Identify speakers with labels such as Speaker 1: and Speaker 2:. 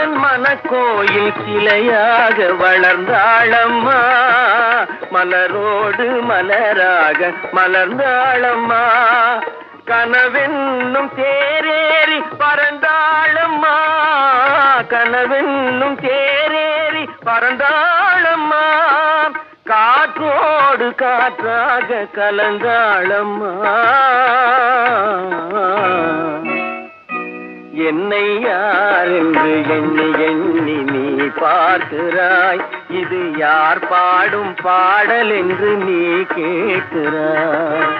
Speaker 1: எந்தன் மனக்கோயில் சிலையாக வளர்ந்தாளம்மா, மலரோடு மலராக மலர்ந்தாளம்மா. கனவென்னும் தேரேறி பறந்தாளம்மா, கனவென்னும் தேரேறி பறந்தாளம்மா. காற்றோடு காற்றாக கலந்தாளம்மா. என்னை யார் என்று எண்ணி எண்ணி நீ பார்க்கிறாய், இது யார் பாடும் பாடல் என்று நீ கேட்கிறாய்.